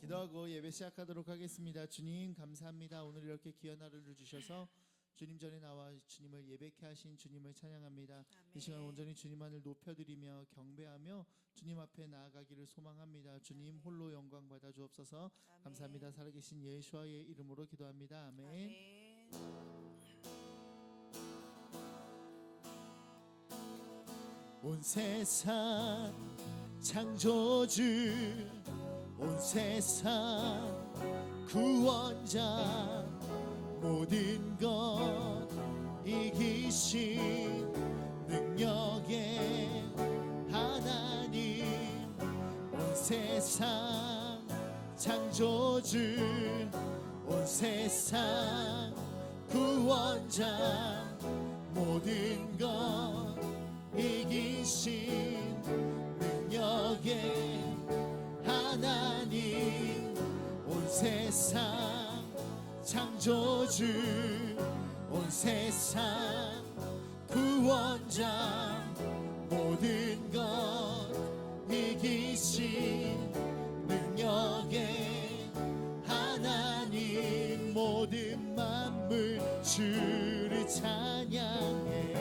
기도하고 예배 시작하도록 하겠습니다. 주님 감사합니다. 오늘 이렇게 귀한 하루를 주셔서 주님 전에 나와 주님을 예배케 하신 주님을 찬양합니다. 아멘. 이 시간 온전히 주님만을 높여드리며 경배하며 주님 앞에 나아가기를 소망합니다. 주님 홀로 영광 받아 주옵소서. 아멘. 감사합니다. 살아계신 예수와의 이름으로 기도합니다. 아멘. 아멘. 온 세상 창조주, 온 세상 구원자, 모든 것 이기신 능력의 하나님, 온 세상 창조주, 온 세상 구원자, 모든 것 이기신 능력의 하나님, 온 세상 창조주, 온 세상 구원자, 모든 것 이기신 능력의 하나님, 모든 만물 주를 찬양해,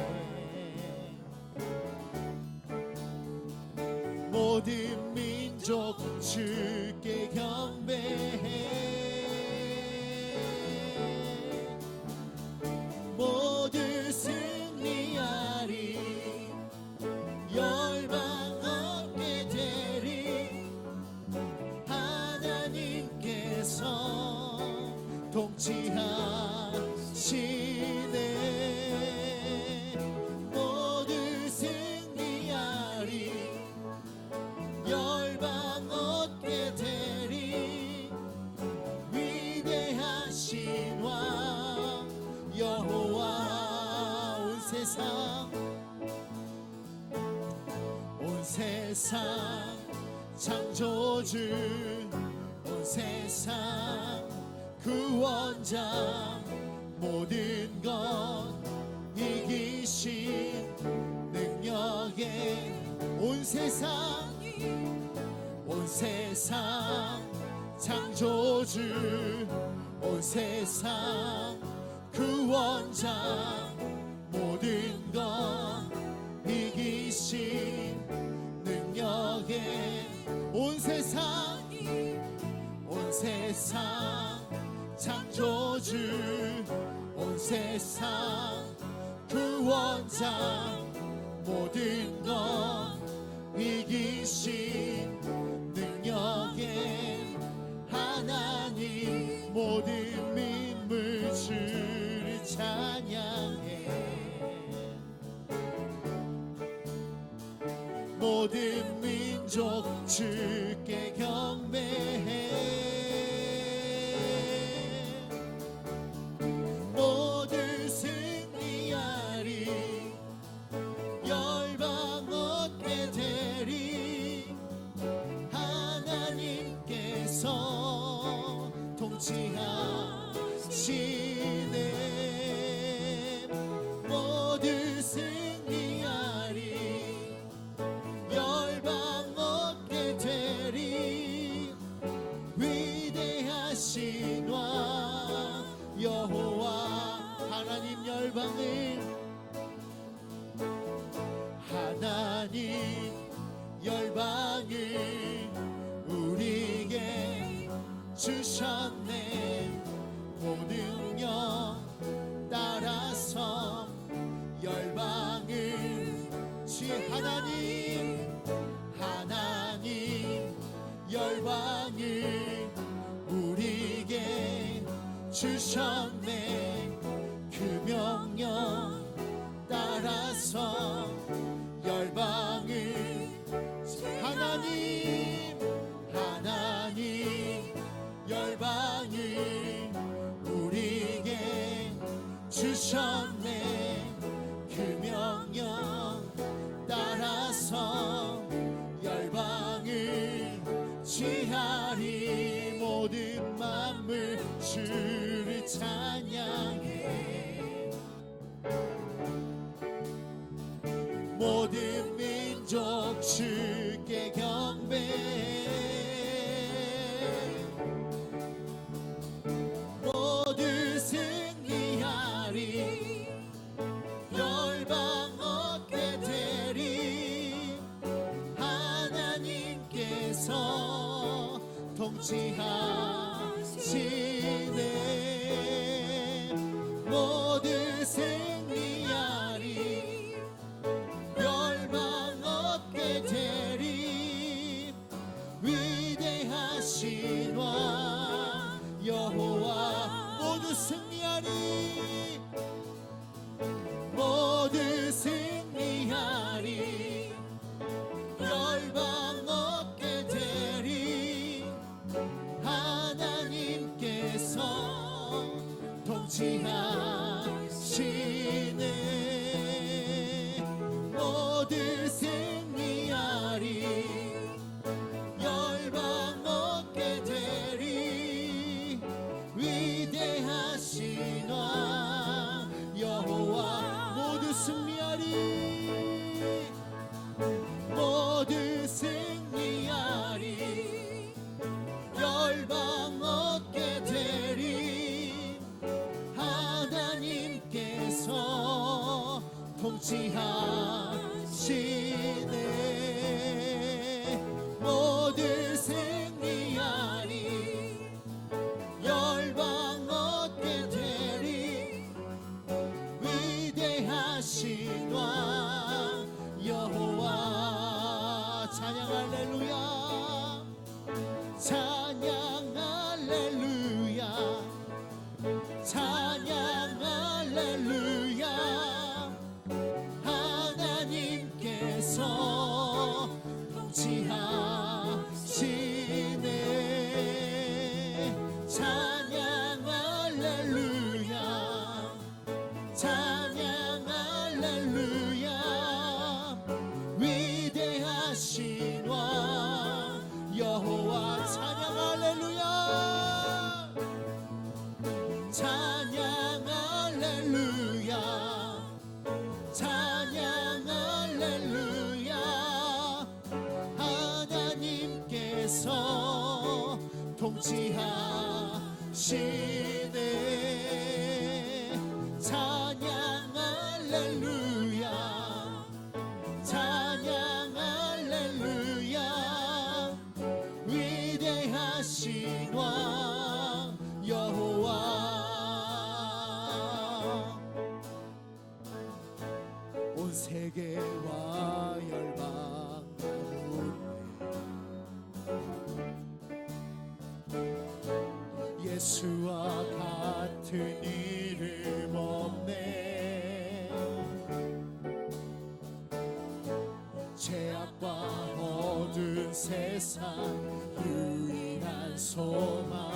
모든 민족 주께 경배해, 모두 승리하리, 열방 얻게 되리, 하나님께서 통치하시네, 모두 승리하리, 열방 얻게 되리, 위대하신 왕 여호와, 온 세상, 온 세상 창조주, 온 세상 구원자, 모든 것 이기신 능력의, 온 세상, 온 세상 창조주, 온 세상 구원자, 모든 것 이기신 능력의, 온 세상, 온 세상 창조주, 온 세상 구원자, 모든 것 이기신 능력의 하나님, 모든 민물 주를 찬양해, 모든 민족 주께 경배해, 모두 승리하리, 열방 얻게 되리, 하나님께서 통치하시네, 모두 승리하리, 열방 얻게 되리, 위대하신 왕 여호와, 하나님 열방을, 하나님 열방을 우리에게 주셨네, 모든 영 따라서 열방을 하나님, 하나님 열방을 우리에게 주셨네, 그 명령 따라서 열방을, 하나님, 하나님 열방을 우리에게 주셨네, 그 명령 따라서 열방을 취하리, 모든 만물 주를 찬양해, 모든 민족 주께 경배해, 통치하시네. 모든 승리하리. 열방 얻게 되리. 위대하신 왕 여호와 모두 승리하리. 모두 승리하리. 열방 얻게 되리. 하나님께서 통치하시네. 모두 승리하리. 열방 얻게 되리. 위대하신 왕 여호와 모두 승리하리. 모두 승리하리. 열방 얻게 되리. 하나님께서 통치하시네. 모두 승리하리. 열방 얻게 되리. 위대하신 왕 여호와. 찬양 할렐루야. 찬양 할렐루야. 찬양 할렐루야. 하나님께서 통치하시네. 찬양 할렐루야. 찬양 할렐루야. 위대하신 왕 여호와. 찬양 할렐루야. 찬양 할렐루야. 찬양 할렐루야. 하나님께서 통치하시네. 찬양 할렐루야. 찬양 할렐루야. 위대하신 왕 여호와. 온 세계와 열방 예수와 같은 이름 없네. 죄악과 어두운 세상 유일한 소망.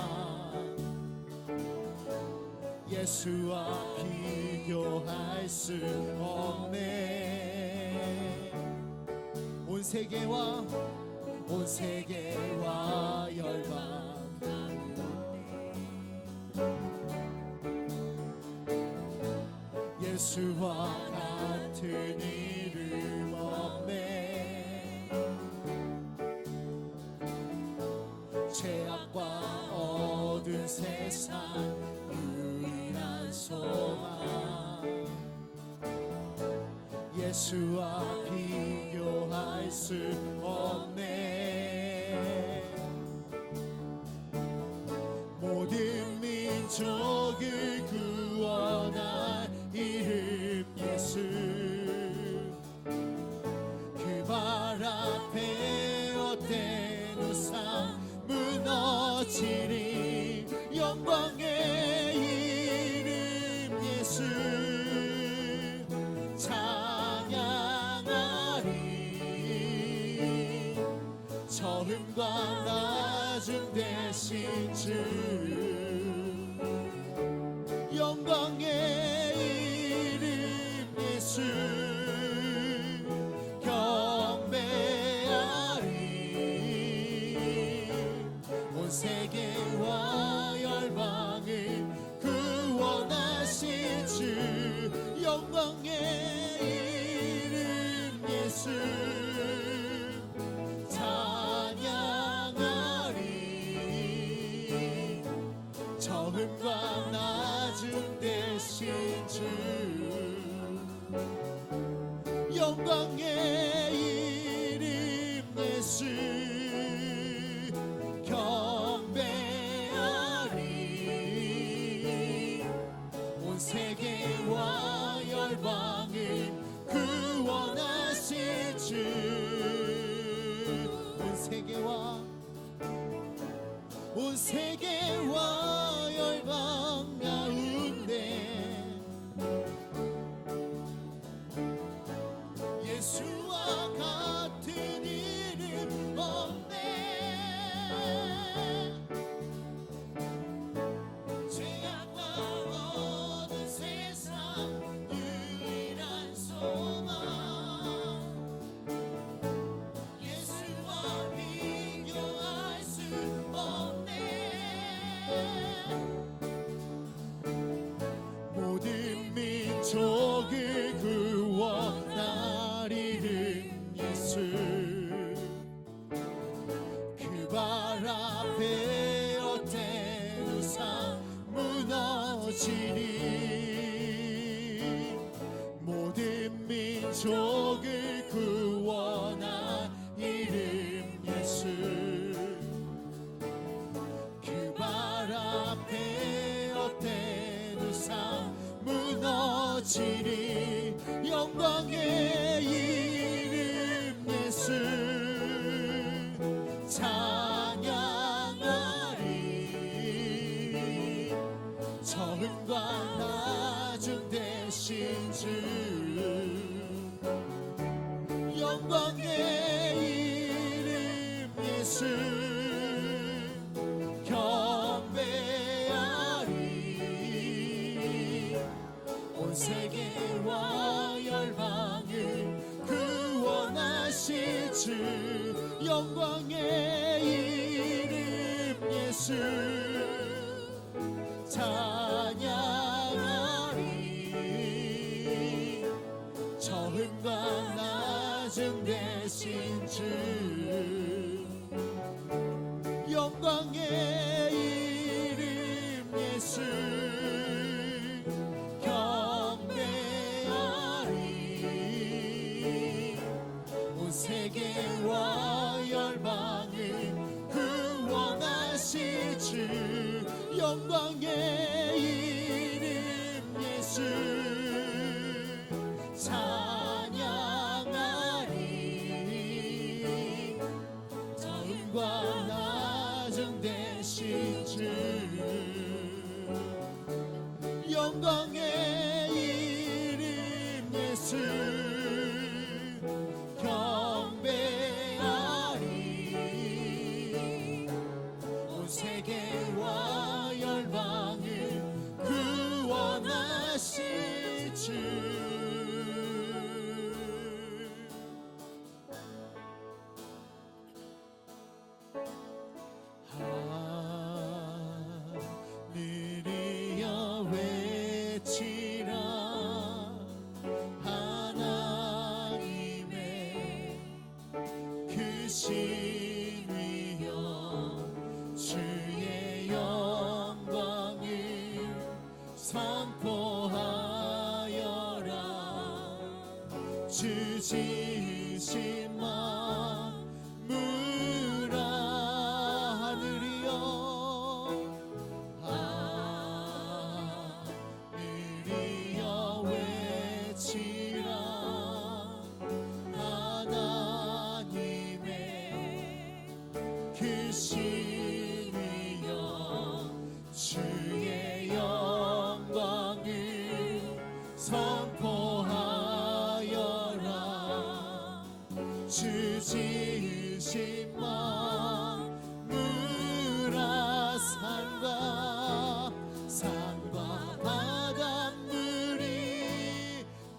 예수와 비교할 수 없네. 온 세계와 열방 예수와 같은 이름 없네. 죄악과 어두운 세상 유일한 소망. 예수와 비교할 수 없네. 모든 민족을 구원할 이름 예수. 그 발 앞에 헛된 우상 무너지리. 영광의 이름 예수. 찬양하리. 처음과 나중 되신 주. 영광의 이름 예수. 경배하리. 온 세계와 열방을 구원하신 주. 영광의 이름 예수. 찬양하리. 처음과 나중 되신 주. 영광의 이름 예수. 온 세계와 열방 가운데 예수와 같은 이름 없네. 죄악과 어두운 세상 유일한 소망 예수와 비교할 수 없네. 모든 민족을 구원하리는 예수 그 발 앞에 어때 우상 무너지리. 모든 민족을 구원한 이름 예수 그 발 앞에 어때 우상 무너지리. 영광의 이름 예수 찬양하리. 처음과 나중 되신 주 영광의 이름 예수 경배하리. 온 세계와 열방을 구원하실 주 영광의 이름 예수 찬양하리. 처음과 나중 되신 주 영광의 이름 예수 경배하리. 온 세계와 열방을 구원하실 주 영광의 이름 예수 찬양하리. 처음과 나중 되신 주 영광의 이름 예수 경배하리. 온 세계와 열방을 구원하실 주 하늘이여 외치라. 하나님의 크신 위엄 주의 영광을 선포하여라. 주 지으신 만물 하늘이여 하늘이여 외치라. 하나님의 크신 위엄 주의 영광을 선포하여라. 주 지으신 만물아 산과 바닷물이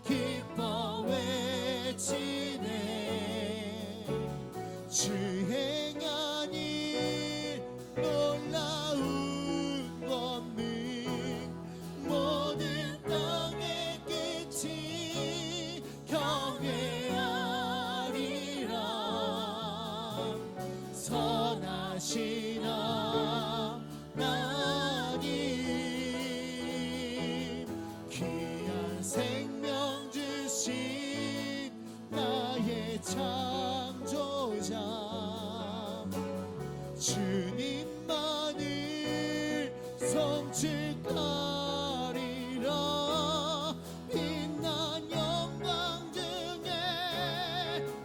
기뻐 외치네. 주 행한 일 놀라운 권능 모든 땅의 끝이 경외하리라. 선하신 하나님 귀한 생명 주신 나의 창조자 주님만을 성취하리라. 빛난 영광 중에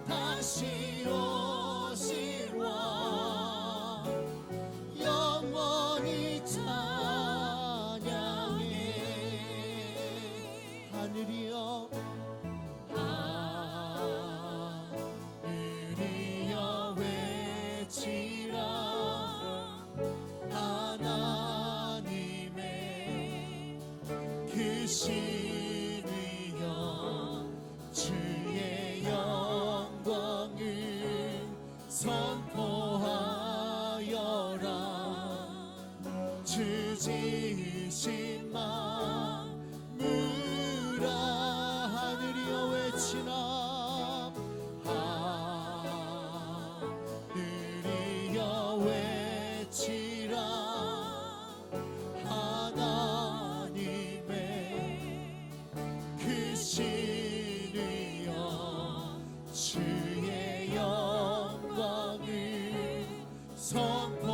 다시 오실 왕 영원한 위여 주의 영광을 선포하여라. 주 지으신 만물아 하늘이여 외치나 하늘이여 외치라. 하나님의 그 신이여 주의 영광을 선포하여라.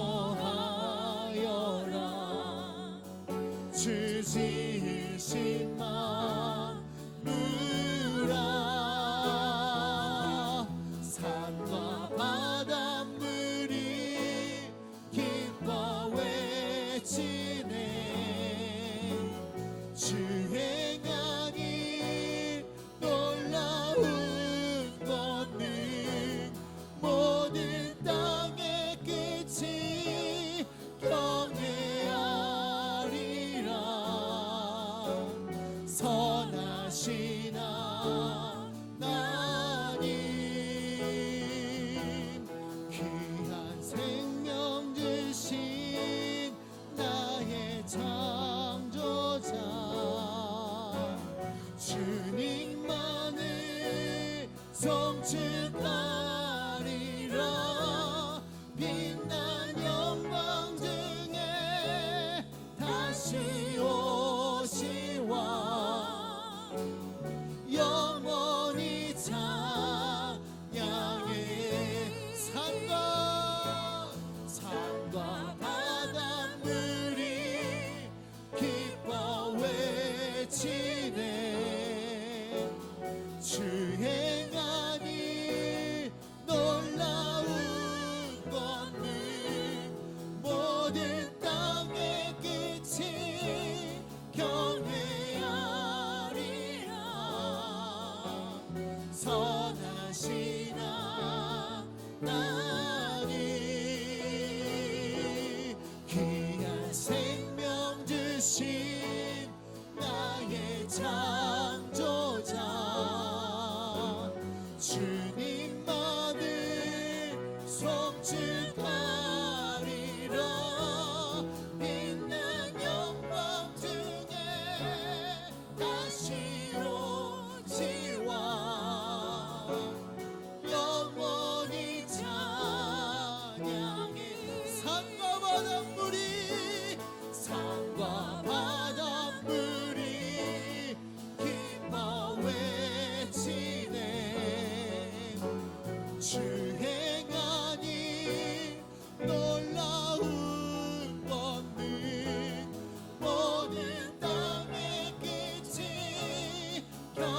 주 지으신 만물아 산과 바닷물이 기뻐 외치네. 주 행하니 놀라운 권능 모든 땅의 끝이 경외하리라. 선하신 하나님 귀한 생명 주신 나의 창조자 주님만을 송축하리라. 빛난 영광 중에 다시 오시와 영원히 찬양해. 산과 바닷물이 기뻐 외치네. 주 행하니 놀라운 권능 모든 땅의 끝이 경외하리라. 선하신 하나님 귀한 생명 주신 나의 창조자 주님만을 송축하리라. 빛난 영광 중에 다시 오시와 영원히 찬양해. 산과 바닷물이 기뻐 외치네. 주 행하니 놀라운 권능 모든 땅의 끝이 경외하리라.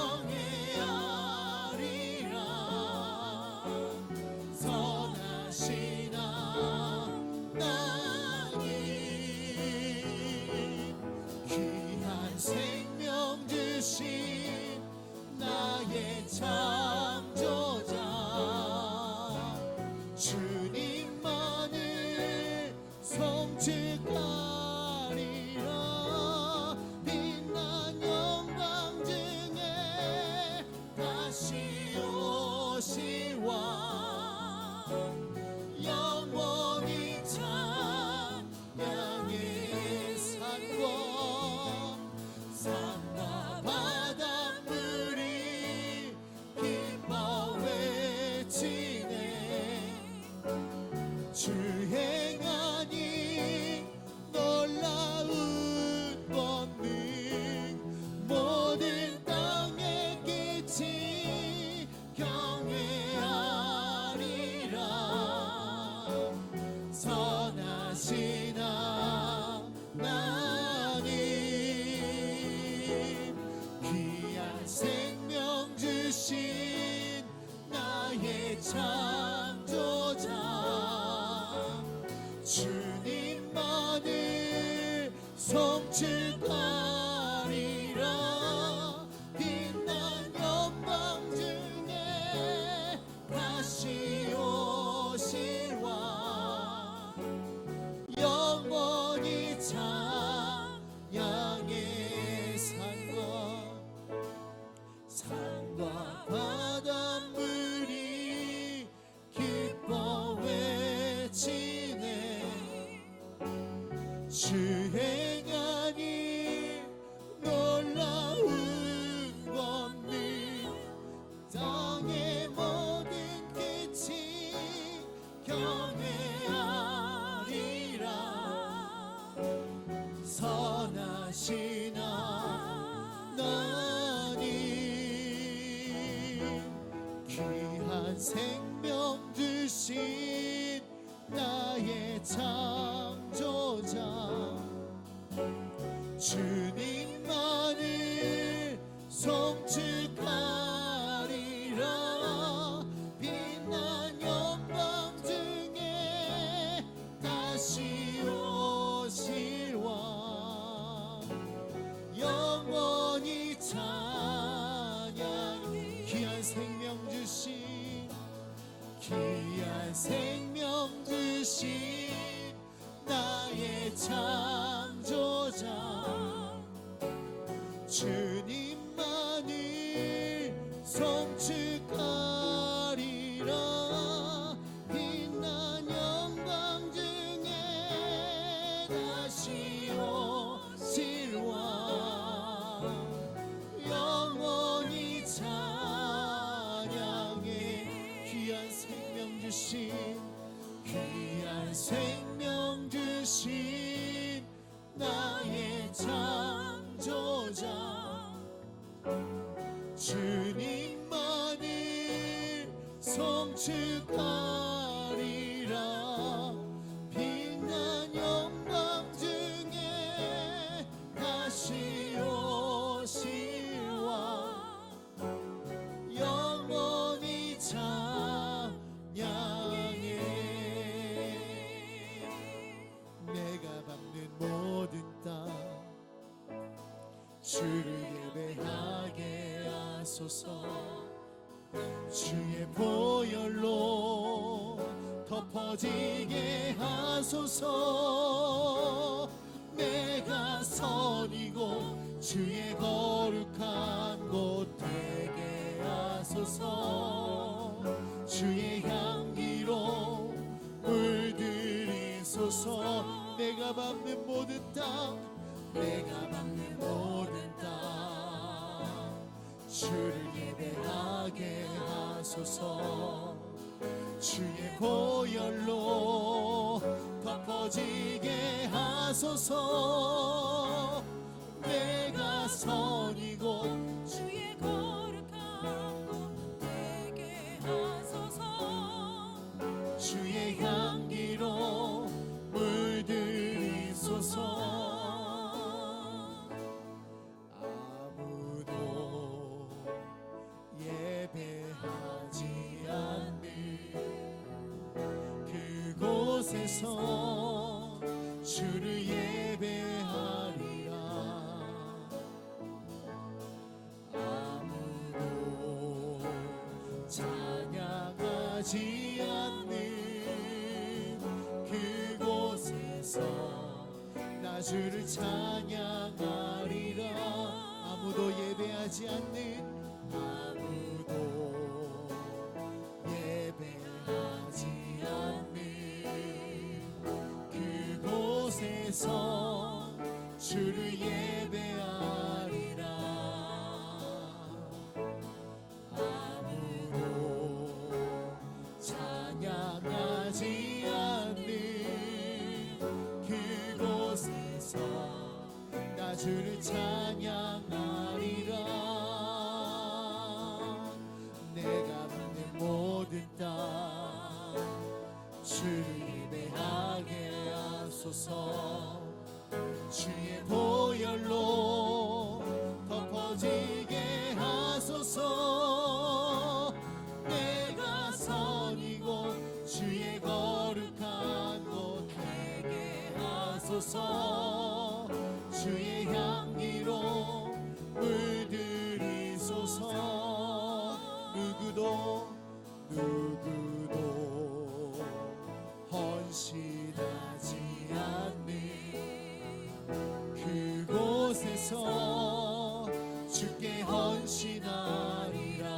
선하신 하나님 귀한 생명 주신 나의 창조자 주님만을 송축하리라. 빛난 영광 중에 다시 오시와 영원히 찬양해. 산과 바닷물이 기뻐 외치네. 주 행하니 놀라운 권능 모든 땅의 끝이 경외하리라. 선하신 하나님 귀한 생명 주신 나의 창조자 주님만을 송축하리라. 빛난 영광 중에 다시 오시와 영원히 찬양해. 산과 주의 행하니 놀라운 권능 땅의 모든 끝이 경외하리라. 선하신 하나님 귀한 생명 주신 나의 창조자 주님만을 송축하리라. 빛난 영광 중에 다시 오실 왕 영원히 찬양. 귀한 생명 주신 귀한 생명 주신 나의 창조자 주님만을 송축하리라. 빛난 영광 중에 다시 오실 왕 영원히 찬양해. 귀한 생명 주신 귀한 생명 주신 나의 창조자 주님만을 송축하리라. 빛난 영광 중에 다시 오실 왕 영원히 찬양해. 내가 밟는 모든 땅 주를 예배하게 하소서. 주의 보혈로 덮어지게 하소서. 내가 선이고 주의 거룩한 곳 되게 하소서. 주의 향기로 물들이소서. 내가 밟는 모든 땅 내가 밟는 모든 땅 주를 예배하게 하소서. 주의 보혈로 덮어지게 하소서. 내가 선이고 주의 거룩한 곳 되게 하소서. 주의 향기로 물들이소서. 아무도 예배하지 않는 그곳에서 주를 예배하리라. 아무도 찬양하지 않는 그곳에서 나 주를 찬양하리라. 아무도 예배하지 않는 아무도 예배하지 않는 그곳에서 주를 예배하리라. 아무도 찬양하지 않는 그곳에서 나 주를 찬양하리라. 내가 밟는 모든 땅 주를 예배하게 하소서. 주의 보혈로 덮어지게 하소서. 내가 선이고 주의 거룩한 곳 되게 하소서. 주의 향기로 물들이소서. 누구도 헌신하지 않는 그곳에서 주께 헌신하리라.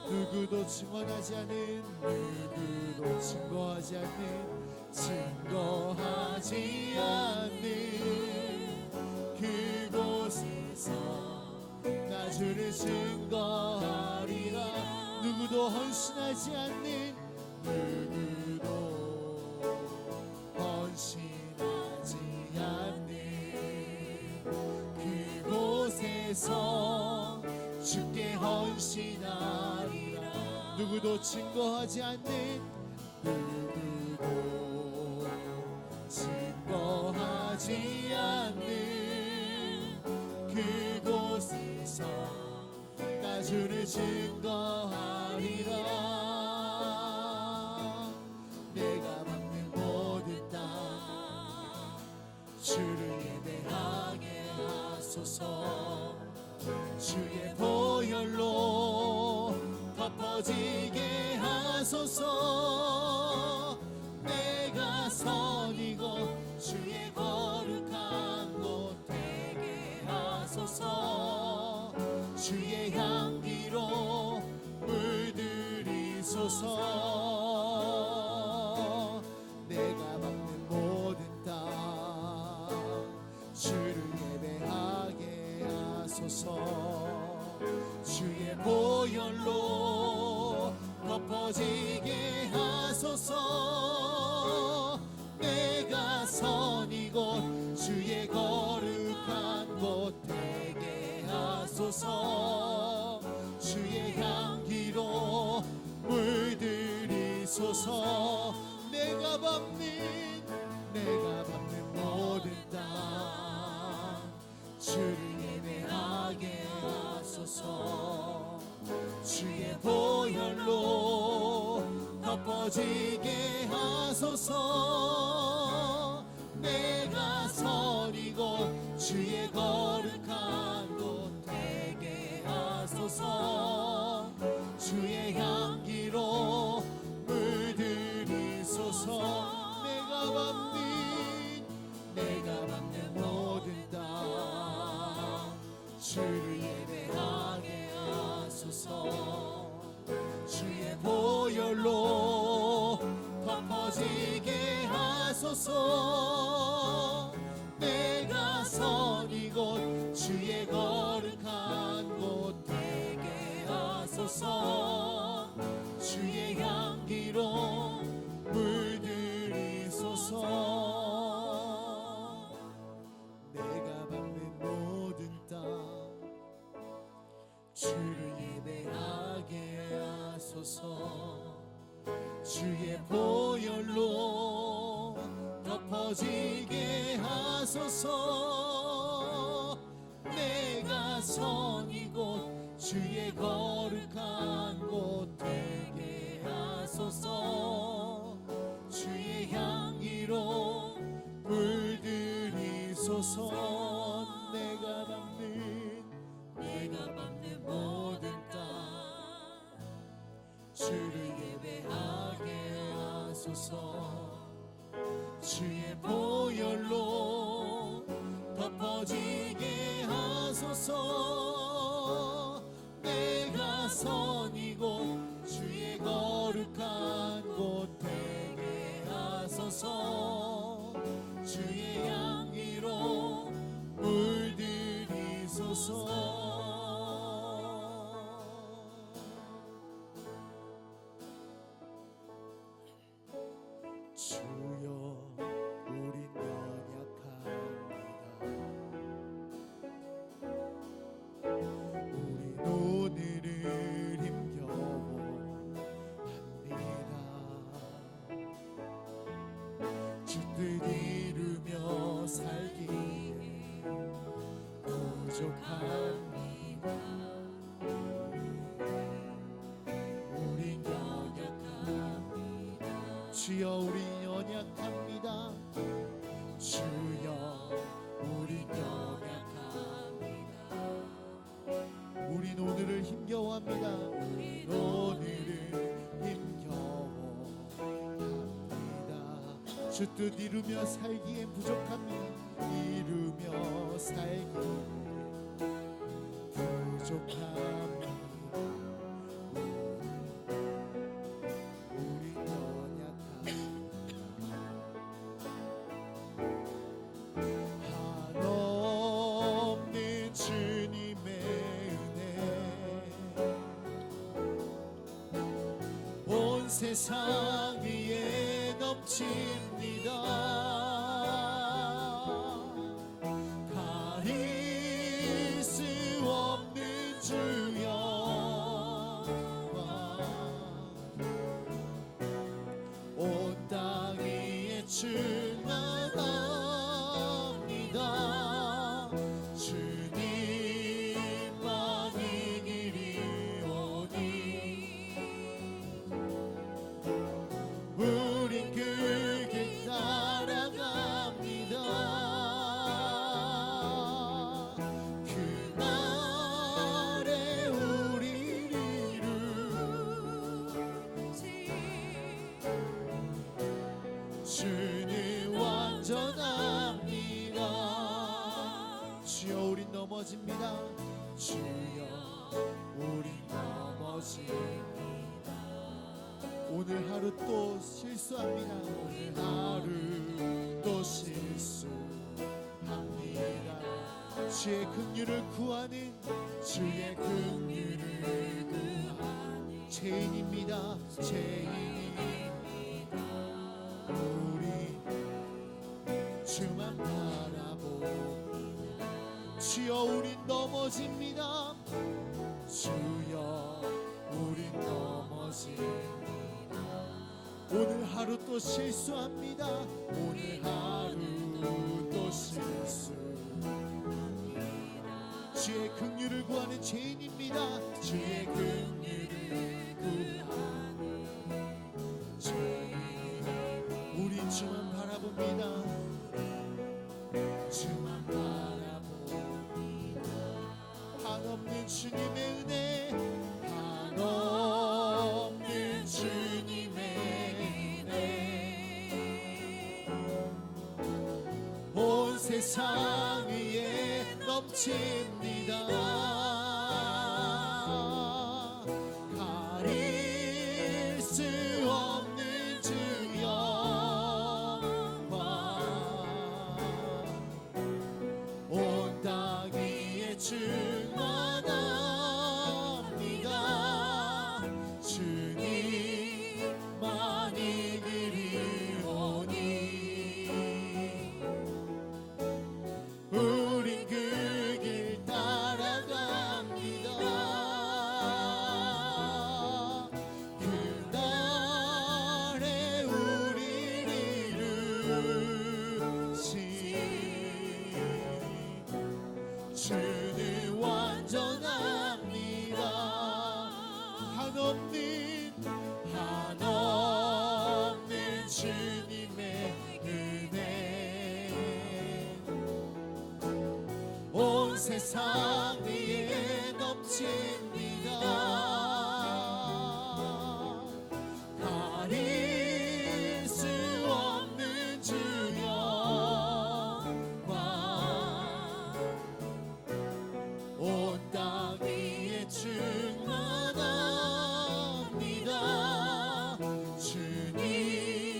누구도 증언하지 않는 누구도 증거하지 않는 증거하지 않는 그곳에서 나 주를 증거하리라. 누구도 헌신하지 않는, 누구도 헌신하지 않는 그곳에서 주께 헌신하리라. 누구도 증거하지 않는, 누구도 증거하지 않는 그곳에서 나 주를 증거하리라. 내가 받는 모든 땅 주를 예배하게 하소서. 주의 보혈로 덮어지게 하소서. 내가 선이고 주의 거룩한 곳 되게 하소서. 주의 향기로 물들이소서. 내가 받는 모든 땅 주를 예배하게 하소서. 주의 보혈로 덮어지게 하소서. 내가 선이고 주의 거룩한 곳 되게 하소서. 주의 향기로 물들이소서. 내가 밟는 모든 땅 주를 예배하게 하소서. 주의 보혈로 덮어지게 하소서. 내가 선이고 주의 거룩한 곳 되게 하소서. 주의 향기로 물들이소서. 내가 밟는 모든 땅 주를 예배하게 하소서. 주의 보혈로 덮어지게 하소서. 내가 선 이곳 주의 거룩한 곳 되게 하소서. 주의 향기로 물들이소서. 내가 밟는 모든 땅 주를 예배하게 하소서. 주의 보혈로 덮어지게 하소서. 내가 선 이곳 주의 거룩한 곳 되게 하소서. 주의 향기로 물들이소서. 내가 밟는 모든 땅 주를 예배하게 하소서. 주의 보혈로 덮어지게 하소서. 내가 선 이곳 주의 거룩한 곳 되게 하소서. 주의 향기로 물들이소서. 주여 우린 연약합니다. 우린 오늘을 힘겨워합니다. 주 뜻 이루며 살기에 부족합니다. 우린 연약합니다. 주여 우린 연약합니다. 주여 우린 연약합니다. 우린 오늘을 힘겨워합니다. 오늘을 힘겨워합니다. 주 뜻 이루며 살기엔 부족합니다. 이루며 살기에 부족합니다. 우린 연약합니다. 세상 위에 넘칩니다. 가릴 수 없는 주여, 온 땅 위에 충만합니다. 주님만 이기리오니 우린 그 길 따라갑니다. 그날에 우리를 주는 완전합니다. 주여 우린 넘어집니다. 주여 우린 넘어집니다. 오늘 하루 또 실수합니다. 오늘 하루 또 실수합니다. 주의 긍휼을 구하는 주의 긍휼을 구하는 죄인입니다. 죄인입니다. 우리 주만 바라봅니다. 주여 우린 넘어집니다. 주여 우린 넘어집니다. 오늘 하루 또 실수합니다. 오늘 하루 또 실수합니다. 주의 긍휼을 구하는 죄인입니다. 주의 긍휼을 구하는 죄인. 우리 주만 바라봅니다. 주만 바라봅니다. 한없는 주님의 은혜, 한없는 주님의 온 세상 위에 넘칩니다. 가릴 수 없는 주여, 온 땅 위에 충만합니다. 주님만 이기리오니 우린 그 길 따라갑니다. 그날에 우리를 이루신 주는 완전합니다. 한없는 주님의 은혜, 온 세상 위에 넘칩니다. 가릴 수 없는 주여, 온 땅 위에 충만합니다. 주님만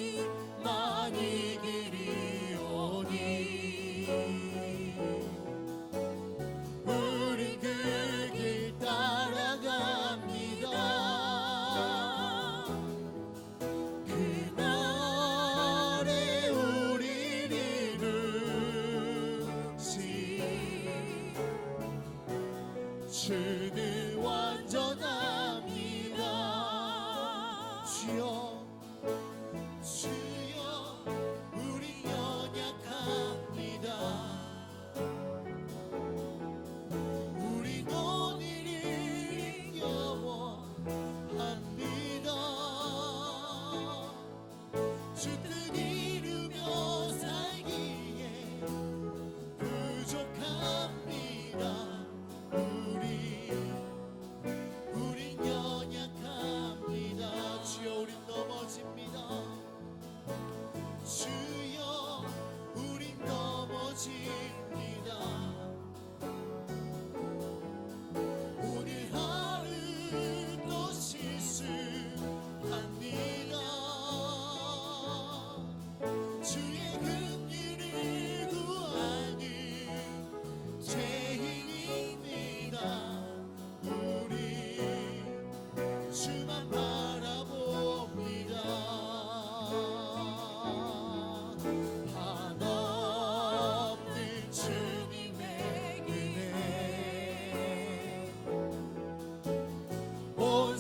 이기리오니 우린 그 길 따라갑니다. 그날에 우리를 이루신 주는 완전합니다. 주여, 주여 우린 연약합니다. 우린 오늘을 영원합니다. 주 뜻 이루며 살기에 부족합니다. 우리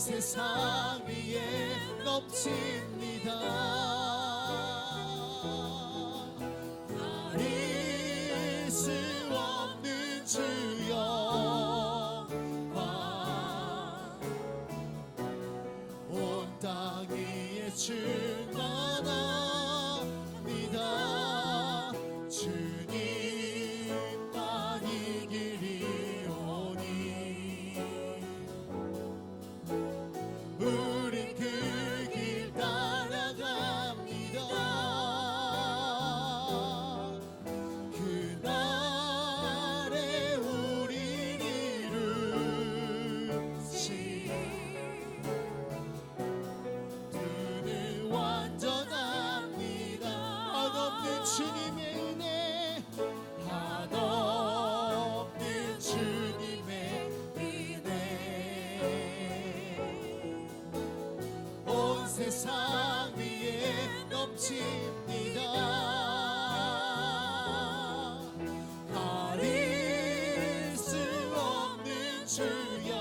세상 위에 넘칩니다. 가릴 수 없는 주여 온 땅 위에 충만합니다. 주님만 이 길이 오니 우린 그 길 따라갑니다. 그날에 우린 이루시 그는 완전합니다. 한없는 주님의 은혜, 한없는 주님의 은혜, 온 세상 위에 넘칩니다. 가릴 수 없는 주여와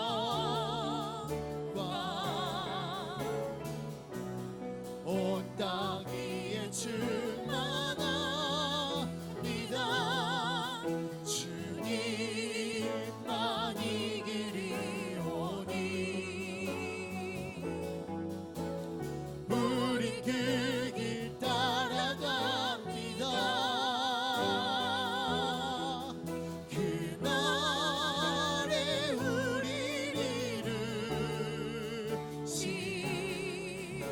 온 땅 위에 충만합니다. 주님만 이 길이 오니 우린 그 길 따라갑니다. 그날에 우린 이루시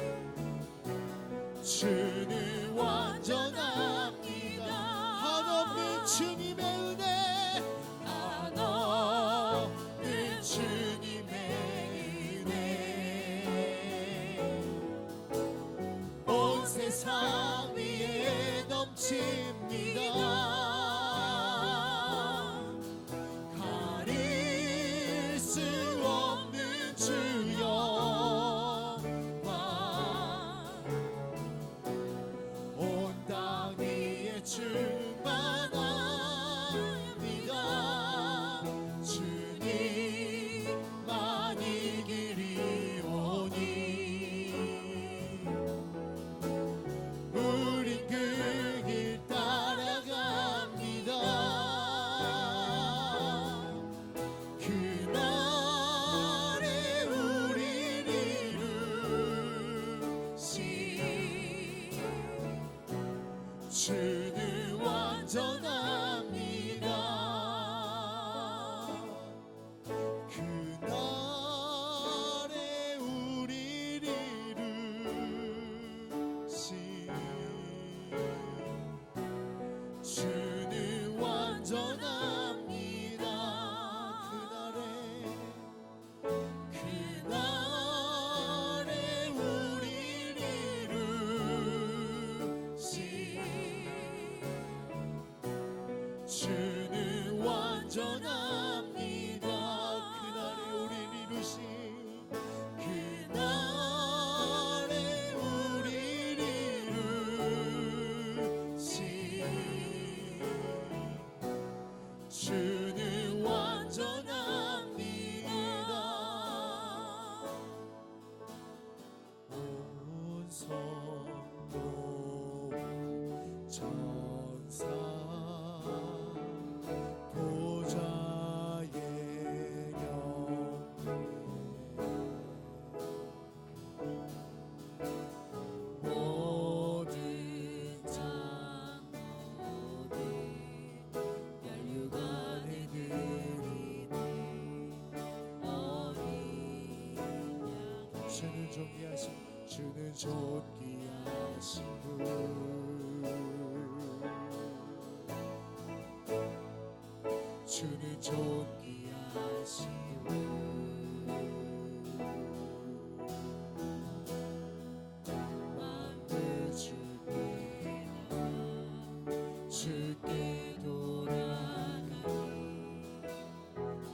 주는 완전합니다. 한없는 주님의 은혜, 한없는 주님의 은혜, 온 세상 위에 넘칩니다. 가릴 수 없는 주여와 온 땅 위에 충만합니다. 주님만 이 길이 오니 우린 그 길 따라갑니다. 그날에 우린 이루시 주는 완전합니다. 그날에 우릴 이루시 주는 완전합니다. 그날에 우릴 이루시 주는 완전합니다. 그날에 우릴 이루시 그날에 우릴 이루시 주는 완전합니다. 온 성도 천사 보좌의 영광 모든 장로들 혈육안에 드리니 어린 양 주는 존귀하신 주는 존귀하신 분 주는 존귀하신 분 만물 주께 주께 돌아가니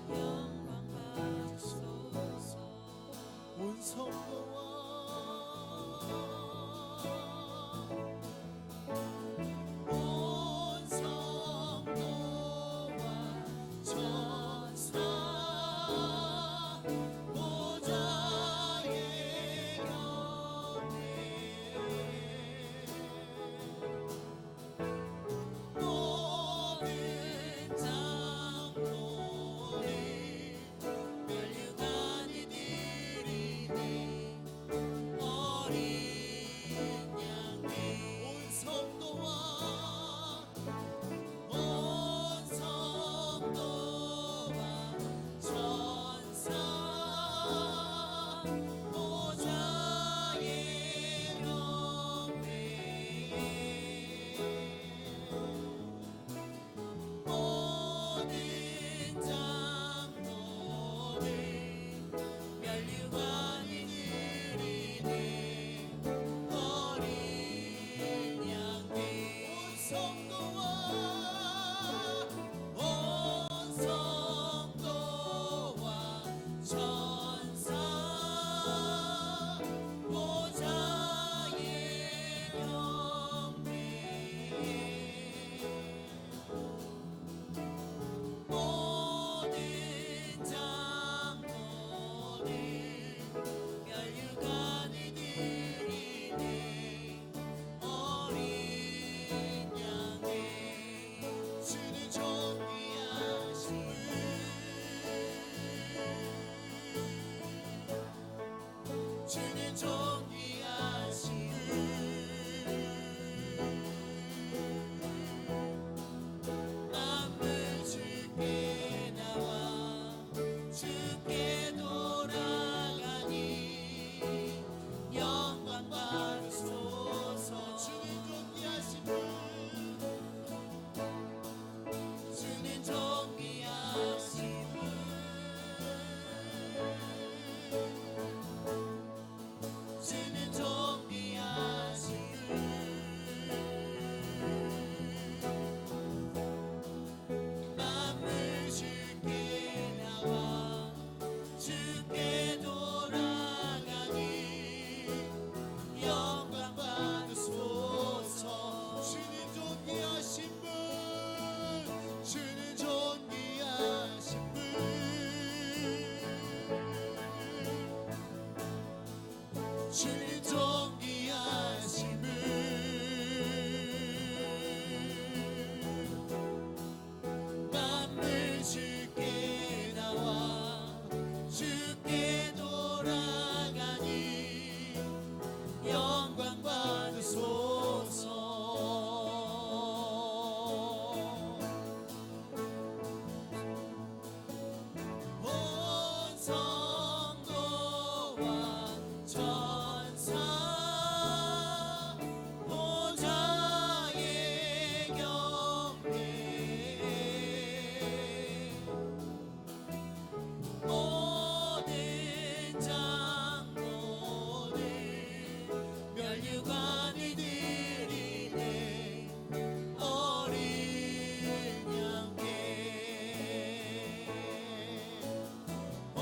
영광 받으소서. 온 성도와 온 성도와 천사 보좌 주는 존귀하신 만물 주께 나와 주께 돌아가니 영광 받으소서. 주는 존귀하신 분, 주는 존귀하신 분, 주는 존귀하신 분, 만물 주께 나와 주께 돌아가니 영광 받으소서. 주는 존귀하신 분, 주는 존귀하신 분, 주는 존귀하신 분, 만물 주께 나와 주께 돌아가니 영광 받으소서. 온 성도와 천사 보좌의 경배 모든 장로들 멸류관을 드리네 어린 양께 온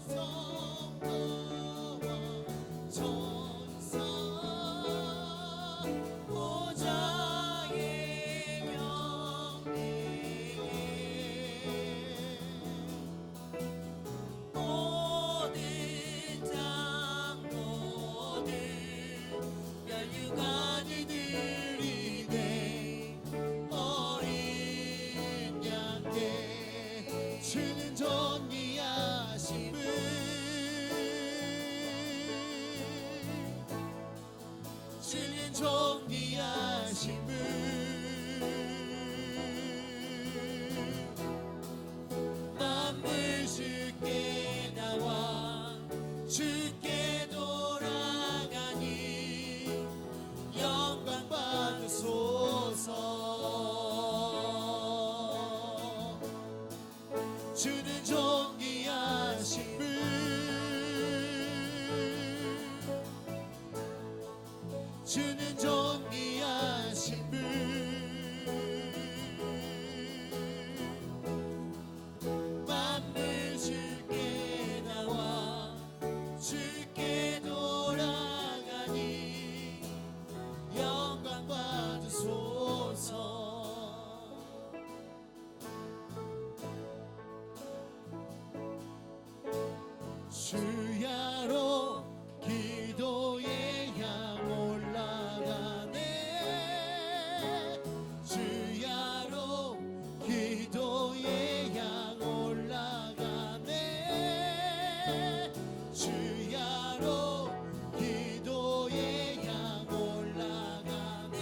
성도와 천사 보좌의 경배 모든 장로들 멸류관을 드리네 어린 양께 주는 존귀하신 분, 주는 존귀하신 분, 만물 주께 나와 주께 돌아가니 영광 받으소서. 주는 존귀하신 분, 주는 존귀하신 분, 만물 주께 나와 주께 돌아가니 영광 받으소서. 주야로 기도의 향 올라가네 주야로 기도의 향 올라가네 주야로 기도의 향 올라가네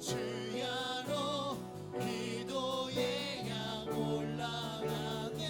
주야로 기도의 향 올라가네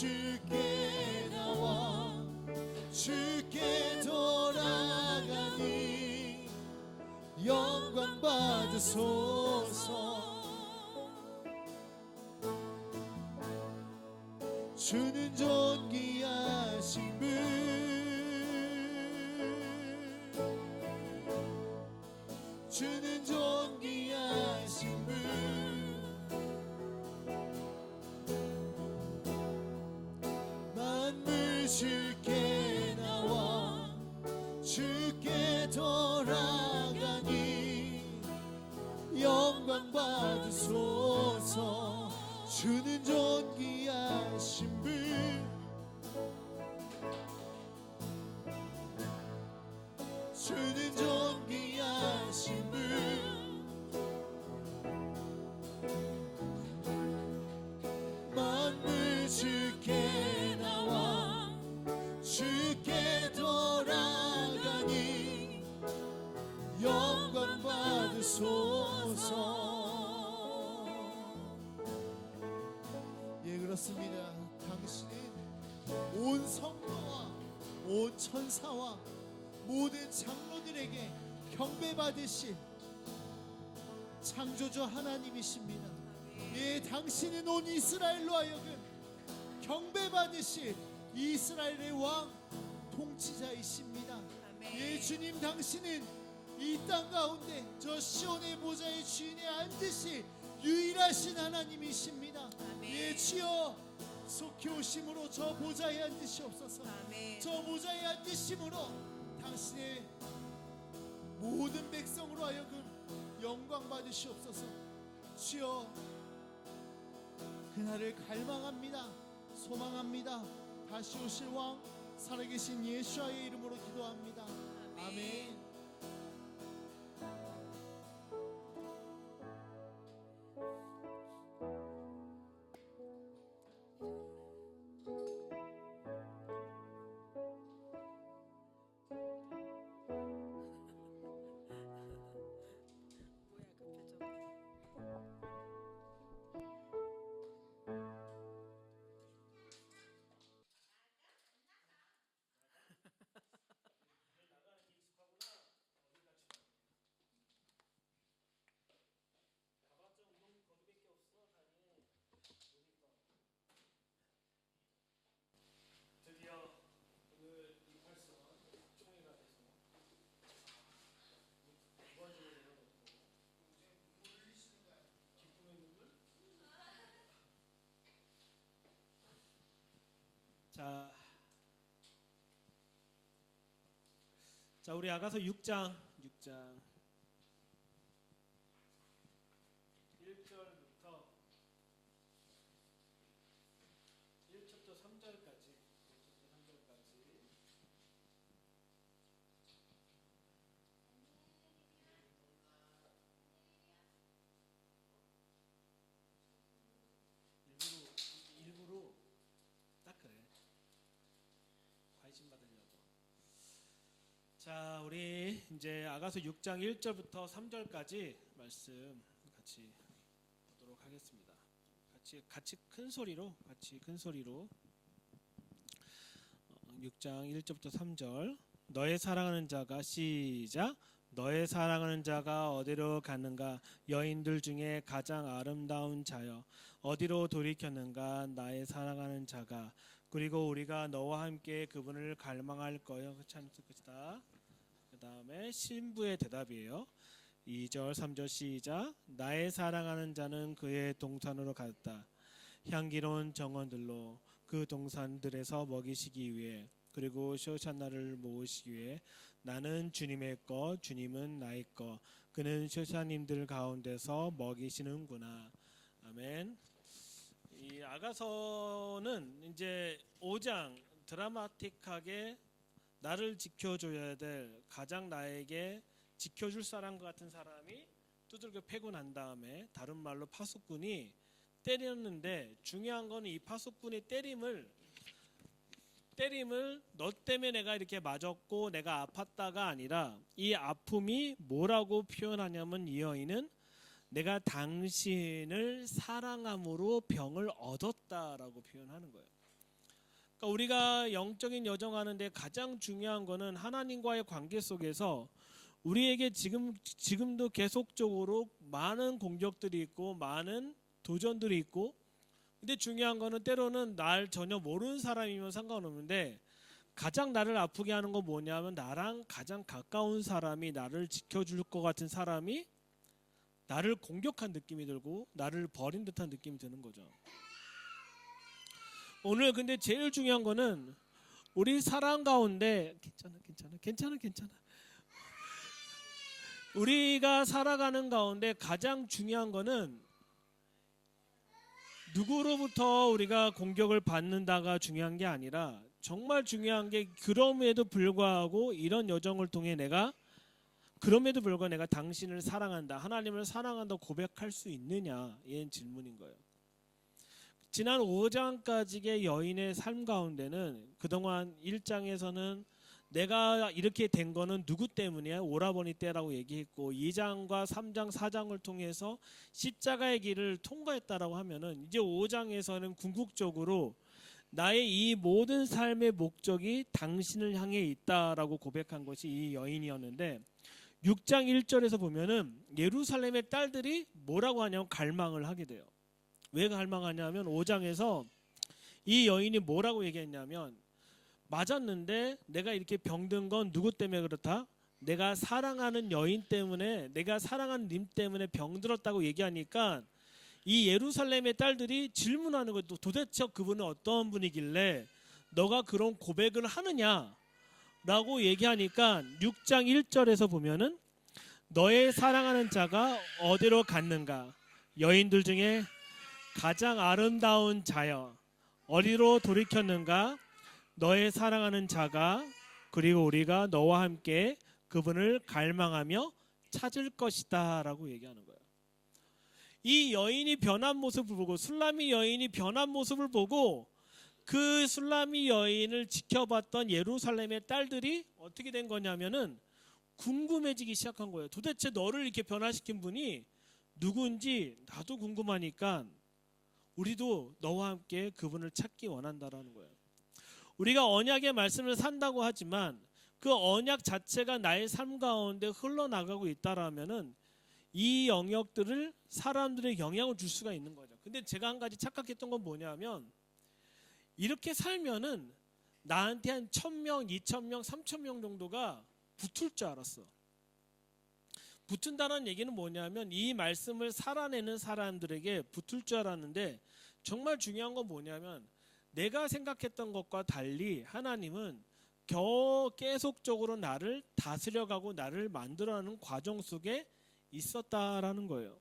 주께 나와 주께 돌아가니 영광 받으소서. 주는 존귀하신 분, 주는 존귀하신 분, 만물 주께 나와 주께 돌아가니 영광 받으소서. 주는 존귀하신 분, 주는 존귀하신 분, 만물 주께 나와 주께 돌아가니 영광 받으소서. 예, 그렇습니다. 당신은 온 성도와 온 천사와 모든 장로들에게 경배받으실 창조주 하나님이십니다. 예, 당신은 온 이스라엘로 하여금 경배받으실 이스라엘의 왕 통치자이십니다. 예, 주님, 당신은 이 땅 가운데 저 시온의 보좌의 주인에 앉으실 유일하신 하나님이십니다. 예, 주여 속히 오심으로 저 보좌에 앉으시옵소서. 저 보좌에 앉으심으로 당신의 모든 백성으로 하여금 영광 받으시옵소서. 주여, 그날을 갈망합니다. 소망합니다. 다시 오실 왕 살아계신 예수와의 이름으로 기도합니다. 아멘. 자, 우리 아가서 6장 1절부터 1절부터 3절까지 일부러 딱 그래. 관심 받으려고. 자, 우리 이제 아가서 6장 1절부터 3절까지 말씀 같이 보도록 하겠습니다. 같이 큰 소리로 6장 1절부터 3절. 너의 사랑하는 자가, 시작. 너의 사랑하는 자가 어디로 갔는가? 여인들 중에 가장 아름다운 자여, 어디로 돌이켰는가? 나의 사랑하는 자가. 그리고 우리가 너와 함께 그분을 갈망할 거요. 끝이다. 그 다음에 신부의 대답이에요. 2절 3절 시작. 나의 사랑하는 자는 그의 동산으로 갔다. 향기로운 정원들로 그 동산들에서 먹이시기 위해, 그리고 쇼산나를 모으시기 위해. 나는 주님의 것, 주님은 나의 것. 그는 쇼사님들 가운데서 먹이시는구나. 아멘. 이 아가서는 이제 5장 드라마틱하게 나를 지켜줘야 될, 가장 나에게 지켜줄 사람 같은 사람이 두들겨 패고 난 다음에, 다른 말로 파수꾼이 때렸는데, 중요한 건 이 파수꾼이 때림을 너 때문에 내가 이렇게 맞았고 내가 아팠다가 아니라, 이 아픔이 뭐라고 표현하냐면, 이 여인은 내가 당신을 사랑함으로 병을 얻었다라고 표현하는 거예요. 그러니까 우리가 영적인 여정하는데 가장 중요한 거는 하나님과의 관계 속에서 우리에게 지금도 계속적으로 많은 공격들이 있고 많은 도전들이 있고, 근데 중요한 거는 때로는 날 전혀 모르는 사람이면 상관없는데 가장 나를 아프게 하는 건 뭐냐면 나랑 가장 가까운 사람이, 나를 지켜줄 것 같은 사람이 나를 공격한 느낌이 들고 나를 버린 듯한 느낌이 드는 거죠. 오늘 근데 제일 중요한 거는 우리 사랑 가운데 괜찮아. 우리가 살아가는 가운데 가장 중요한 거는 누구로부터 우리가 공격을 받는다가 중요한 게 아니라, 정말 중요한 게 그럼에도 불구하고 이런 여정을 통해 내가 당신을 사랑한다, 하나님을 사랑한다 고백할 수 있느냐, 이런 질문인 거예요. 지난 5장까지의 여인의 삶 가운데는 그동안 1장에서는 내가 이렇게 된 거는 누구 때문이야? 오라버니 때라고 얘기했고, 2장과 3장, 4장을 통해서 십자가의 길을 통과했다라고 하면은 이제 5장에서는 궁극적으로 나의 이 모든 삶의 목적이 당신을 향해 있다라고 고백한 것이 이 여인이었는데, 6장 1절에서 보면은 예루살렘의 딸들이 뭐라고 하냐면 갈망을 하게 돼요. 왜 갈망하냐면 5장에서 이 여인이 뭐라고 얘기했냐면, 맞았는데 내가 이렇게 병든 건 누구 때문에 그렇다? 내가 사랑하는 여인 때문에, 내가 사랑하는 님 때문에 병들었다고 얘기하니까 이 예루살렘의 딸들이 질문하는 거예요. 도대체 그분은 어떤 분이길래 너가 그런 고백을 하느냐 라고 얘기하니까 6장 1절에서 보면은 너의 사랑하는 자가 어디로 갔는가? 여인들 중에 가장 아름다운 자여, 어디로 돌이켰는가? 너의 사랑하는 자가, 그리고 우리가 너와 함께 그분을 갈망하며 찾을 것이다 라고 얘기하는 거예요. 이 여인이 변한 모습을 보고, 술람이 여인이 변한 모습을 보고 그 술람이 여인을 지켜봤던 예루살렘의 딸들이 어떻게 된 거냐면은 궁금해지기 시작한 거예요. 도대체 너를 이렇게 변화시킨 분이 누구인지 나도 궁금하니까 우리도 너와 함께 그분을 찾기 원한다라는 거예요. 우리가 언약의 말씀을 산다고 하지만 그 언약 자체가 나의 삶 가운데 흘러나가고 있다라면은 이 영역들을 사람들의 영향을 줄 수가 있는 거죠. 근데 제가 한 가지 착각했던 건 뭐냐면, 이렇게 살면은 나한테 한 1000명, 2000명, 3000명 정도가 붙을 줄 알았어. 붙은다는 얘기는 뭐냐면 이 말씀을 살아내는 사람들에게 붙을 줄 알았는데, 정말 중요한 건 뭐냐면 내가 생각했던 것과 달리 하나님은 계속적으로 나를 다스려가고 나를 만들어가는 과정 속에 있었다라는 거예요.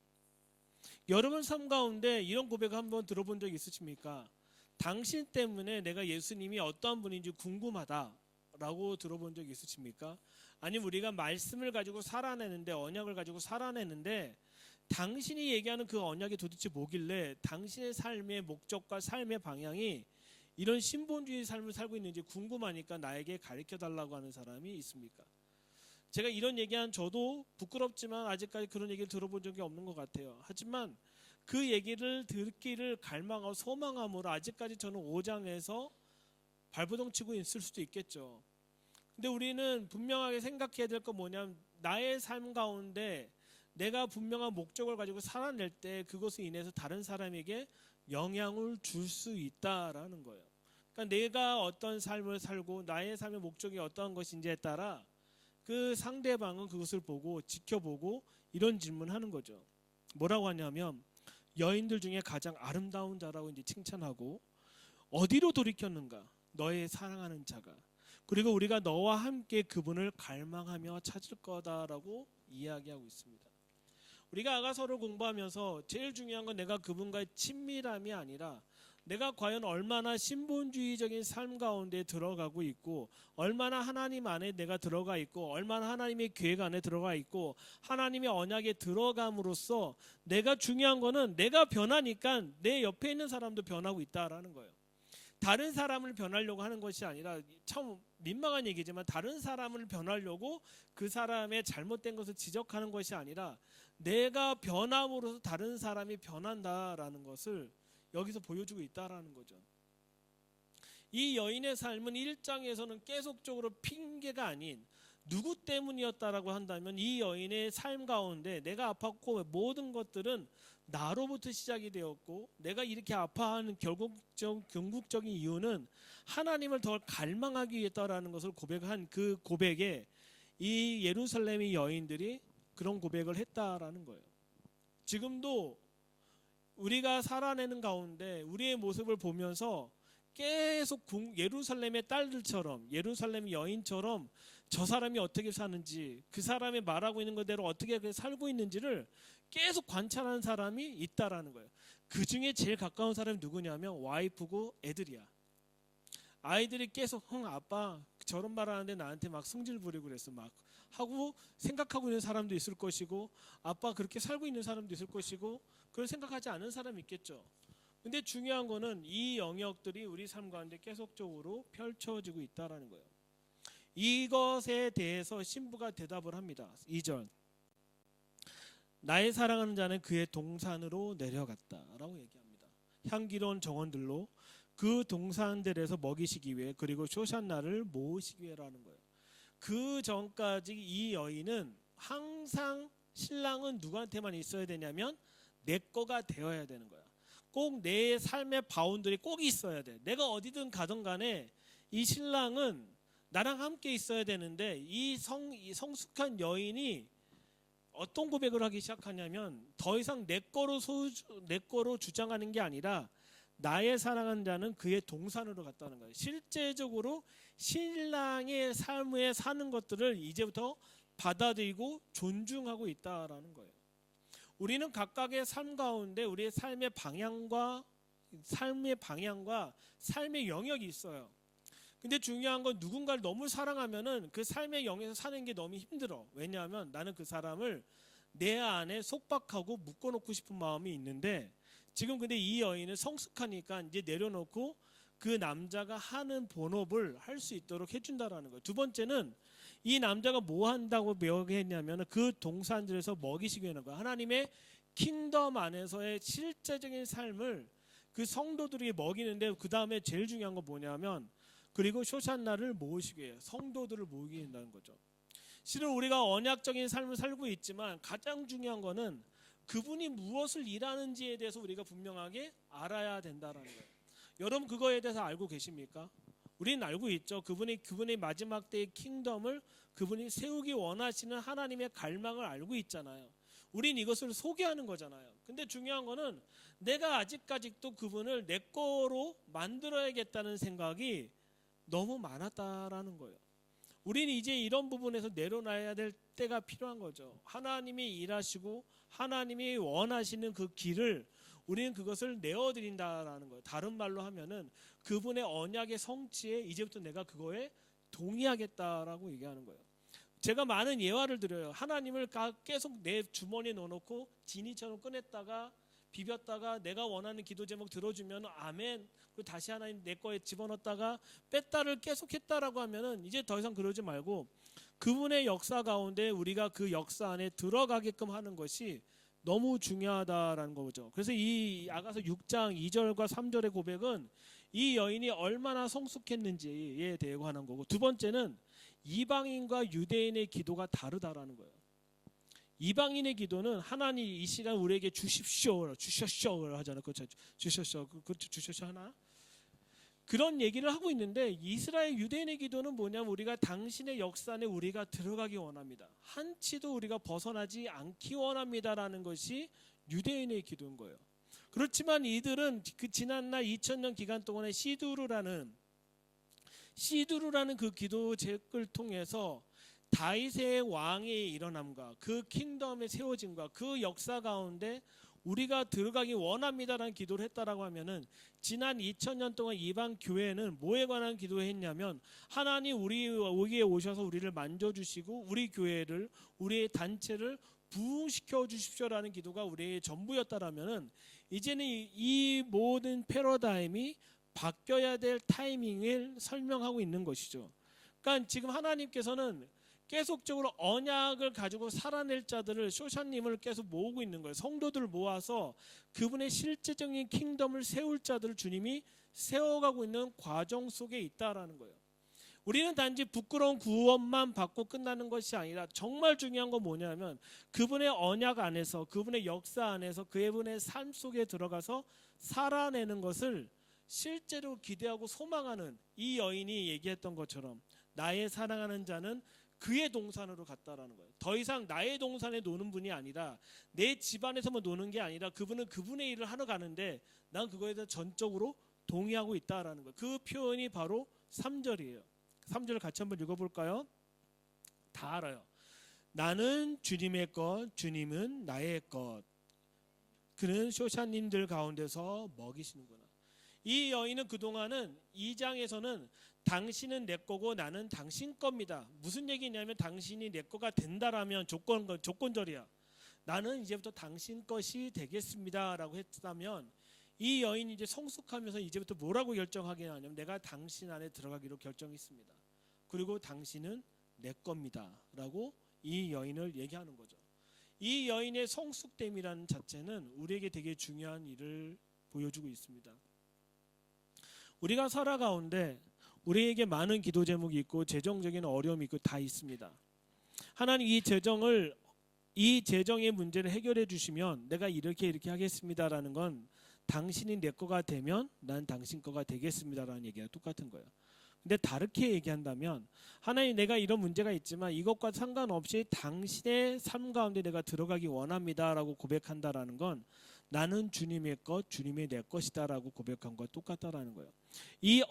여러분 삶 가운데 이런 고백 한번 들어본 적 있으십니까? 당신 때문에 내가 예수님이 어떠한 분인지 궁금하다라고 들어본 적 있으십니까? 아니면 우리가 말씀을 가지고 살아내는데, 언약을 가지고 살아내는데 당신이 얘기하는 그 언약이 도대체 뭐길래 당신의 삶의 목적과 삶의 방향이 이런 신본주의 삶을 살고 있는지 궁금하니까 나에게 가르쳐달라고 하는 사람이 있습니까? 제가 이런 얘기한 저도 부끄럽지만 아직까지 그런 얘기를 들어본 적이 없는 것 같아요. 하지만 그 얘기를 듣기를 갈망하고 소망함으로 아직까지 저는 5장에서 발버둥 치고 있을 수도 있겠죠. 근데 우리는 분명하게 생각해야 될 건 뭐냐면, 나의 삶 가운데 내가 분명한 목적을 가지고 살아낼 때 그것으로 인해서 다른 사람에게 영향을 줄 수 있다라는 거예요. 그러니까 내가 어떤 삶을 살고 나의 삶의 목적이 어떠한 것인지에 따라 그 상대방은 그것을 보고 지켜보고 이런 질문하는 거죠. 뭐라고 하냐면, 여인들 중에 가장 아름다운 자라고 이제 칭찬하고, 어디로 돌이켰는가? 너의 사랑하는 자가, 그리고 우리가 너와 함께 그분을 갈망하며 찾을 거다라고 이야기하고 있습니다. 우리가 아가서를 공부하면서 제일 중요한 건 내가 그분과의 친밀함이 아니라 내가 과연 얼마나 신본주의적인 삶 가운데 들어가고 있고, 얼마나 하나님 안에 내가 들어가 있고, 얼마나 하나님의 계획 안에 들어가 있고, 하나님의 언약에 들어감으로써 내가 중요한 거는 내가 변하니까 내 옆에 있는 사람도 변하고 있다라는 거예요. 다른 사람을 변하려고 하는 것이 아니라, 참 민망한 얘기지만 다른 사람을 변하려고 그 사람의 잘못된 것을 지적하는 것이 아니라 내가 변함으로써 다른 사람이 변한다라는 것을 여기서 보여주고 있다라는 거죠. 이 여인의 삶은 1장에서는 계속적으로 핑계가 아닌 누구 때문이었다라고 한다면 이 여인의 삶 가운데 내가 아팠고 모든 것들은 나로부터 시작이 되었고 내가 이렇게 아파하는 궁극적인 이유는 하나님을 더 갈망하기 위해서라는 것을 고백한 그 고백에 이 예루살렘의 여인들이 그런 고백을 했다라는 거예요. 지금도 우리가 살아내는 가운데 우리의 모습을 보면서 계속 예루살렘의 딸들처럼 예루살렘 여인처럼 저 사람이 어떻게 사는지 그 사람이 말하고 있는 것대로 어떻게 살고 있는지를 계속 관찰하는 사람이 있다라는 거예요. 그 중에 제일 가까운 사람이 누구냐면 와이프고 애들이야. 아이들이 계속 아빠 저런 말 하는데 나한테 막 성질 부리고 그랬어 막 하고 생각하고 있는 사람도 있을 것이고 아빠 그렇게 살고 있는 사람도 있을 것이고 그걸 생각하지 않은 사람이 있겠죠. 근데 중요한 거는 이 영역들이 우리 삶 가운데 계속적으로 펼쳐지고 있다라는 거예요. 이것에 대해서 신부가 대답을 합니다. 2절 나의 사랑하는 자는 그의 동산으로 내려갔다라고 얘기합니다. 향기로운 정원들로 그 동산들에서 먹이시기 위해 그리고 쇼산나를 모으시기 위해라는 거예요. 그 전까지 이 여인은 항상 신랑은 누구한테만 있어야 되냐면 내 거가 되어야 되는 거야. 꼭 내 삶의 바운들이 꼭 있어야 돼. 내가 어디든 가든 간에 이 신랑은 나랑 함께 있어야 되는데 이 성숙한 여인이 어떤 고백을 하기 시작하냐면 더 이상 내 거로 주장하는 게 아니라 나의 사랑하는 자는 그의 동산으로 갔다는 거예요. 실제적으로 신랑의 삶에 사는 것들을 이제부터 받아들이고 존중하고 있다라는 거예요. 우리는 각각의 삶 가운데 우리의 삶의 방향과 삶의 영역이 있어요. 근데 중요한 건 누군가를 너무 사랑하면은 그 삶의 영역에서 사는 게 너무 힘들어. 왜냐하면 나는 그 사람을 내 안에 속박하고 묶어놓고 싶은 마음이 있는데 지금 근데 이 여인은 성숙하니까 이제 내려놓고 그 남자가 하는 본업을 할 수 있도록 해준다라는 거예요. 두 번째는 이 남자가 뭐 한다고 명했냐면 그 동산들에서 먹이시기 위한 거예요. 하나님의 킹덤 안에서의 실제적인 삶을 그 성도들에게 먹이는데 그 다음에 제일 중요한 건 뭐냐면 그리고 쇼산나를 모으시기 위해 성도들을 모으게 된다는 거죠. 실은 우리가 언약적인 삶을 살고 있지만 가장 중요한 거는 그분이 무엇을 일하는지에 대해서 우리가 분명하게 알아야 된다는 거예요. 여러분 그거에 대해서 알고 계십니까? 우리는 알고 있죠. 그분의 마지막 때의 킹덤을 그분이 세우기 원하시는 하나님의 갈망을 알고 있잖아요. 우린 이것을 소개하는 거잖아요. 근데 중요한 거는 내가 아직까지도 그분을 내 거로 만들어야겠다는 생각이 너무 많았다라는 거예요. 우리는 이제 이런 부분에서 내려놔야 될 때가 필요한 거죠. 하나님이 일하시고 하나님이 원하시는 그 길을 우리는 그것을 내어드린다라는 거예요. 다른 말로 하면은 그분의 언약의 성취에 이제부터 내가 그거에 동의하겠다라고 얘기하는 거예요. 제가 많은 예화를 드려요. 하나님을 계속 내 주머니에 넣어놓고 지니처럼 꺼냈다가 비볐다가 내가 원하는 기도 제목 들어주면 아멘. 그리고 다시 하나님 내 거에 집어넣었다가 뺐다를 계속했다라고 하면은 이제 더 이상 그러지 말고 그분의 역사 가운데 우리가 그 역사 안에 들어가게끔 하는 것이 너무 중요하다라는 거죠. 그래서 이 아가서 6장 2절과 3절의 고백은 이 여인이 얼마나 성숙했는지에 대해 관한 거고 두 번째는 이방인과 유대인의 기도가 다르다라는 거예요. 이방인의 기도는 하나님 이 시간 우리에게 주십시오 하잖아요. 그렇죠? 주십시오 하나? 그런 얘기를 하고 있는데 이스라엘 유대인의 기도는 뭐냐면 우리가 당신의 역사 안에 우리가 들어가기 원합니다. 한치도 우리가 벗어나지 않기 원합니다라는 것이 유대인의 기도인 거예요. 그렇지만 이들은 그 지난날 2000년 기간 동안에 시두르라는 그 기도책을 통해서 다윗의 왕의 일어남과 그 킹덤의 세워짐과 그 역사 가운데 우리가 들어가기 원합니다라는 기도를 했다라고 하면은 지난 2000년 동안 이방 교회는 뭐에 관한 기도를 했냐면 하나님 우리에게 오셔서 우리를 만져주시고 우리 교회를 우리의 단체를 부흥시켜 주십시오라는 기도가 우리의 전부였다라면은 이제는 이 모든 패러다임이 바뀌어야 될 타이밍을 설명하고 있는 것이죠. 그러니까 지금 하나님께서는 계속적으로 언약을 가지고 살아낼 자들을 쇼샤님을 계속 모으고 있는 거예요. 성도들을 모아서 그분의 실제적인 킹덤을 세울 자들을 주님이 세워가고 있는 과정 속에 있다라는 거예요. 우리는 단지 부끄러운 구원만 받고 끝나는 것이 아니라 정말 중요한 건 뭐냐면 그분의 언약 안에서, 그분의 역사 안에서, 그분의 삶 속에 들어가서 살아내는 것을 실제로 기대하고 소망하는, 이 여인이 얘기했던 것처럼 나의 사랑하는 자는 그의 동산으로 갔다라는 거예요. 더 이상 나의 동산에 노는 분이 아니라, 내 집안에서만 노는 게 아니라 그분은 그분의 일을 하러 가는데 난 그거에 대해서 전적으로 동의하고 있다라는 거예요. 그 표현이 바로 3절이에요. 3절 같이 한번 읽어볼까요? 다 알아요. 나는 주님의 것, 주님은 나의 것. 그는 쇼샤님들 가운데서 먹이시는구나. 이 여인은 그동안은 2장에서는 당신은 내 거고 나는 당신 겁니다. 무슨 얘기냐면 당신이 내 거가 된다라면 조건절이야. 나는 이제부터 당신 것이 되겠습니다라고 했다면, 이 여인이 이제 성숙하면서 이제부터 뭐라고 결정하게 하냐면 내가 당신 안에 들어가기로 결정했습니다. 그리고 당신은 내 겁니다라고 이 여인을 얘기하는 거죠. 이 여인의 성숙됨이라는 자체는 우리에게 되게 중요한 일을 보여주고 있습니다. 우리가 살아가운데 우리에게 많은 기도 제목이 있고 재정적인 어려움이 있고 다 있습니다. 하나님 이 재정의 문제를 해결해 주시면 내가 이렇게 하겠습니다라는 건 당신이 내 거가 되면 난 당신 거가 되겠습니다라는 얘기가 똑같은 거예요. 근데 다르게 얘기한다면, 하나님 내가 이런 문제가 있지만 이것과 상관없이 당신의 삶 가운데 내가 들어가기 원합니다라고 고백한다라는 건 나는 주님의 것, 주님의 내 것이다라고 고백한 것과 똑같다라는 거예요. 이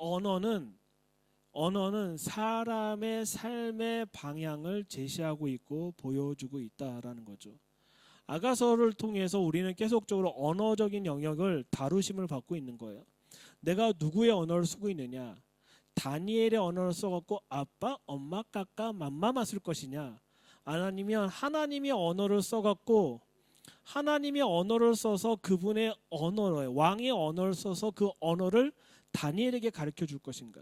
언어는 사람의 삶의 방향을 제시하고 있고 보여주고 있다라는 거죠. 아가서를 통해서 우리는 계속적으로 언어적인 영역을 다루심을 받고 있는 거예요. 내가 누구의 언어를 쓰고 있느냐? 다니엘의 언어를 써갖고 아빠, 엄마, 까까, 맘마마 쓸 것이냐? 아니면 하나님의 언어를 써갖고 하나님의 언어를 써서 그분의 언어로, 왕의 언어를 써서 그 언어를 다니엘에게 가르쳐 줄 것인가?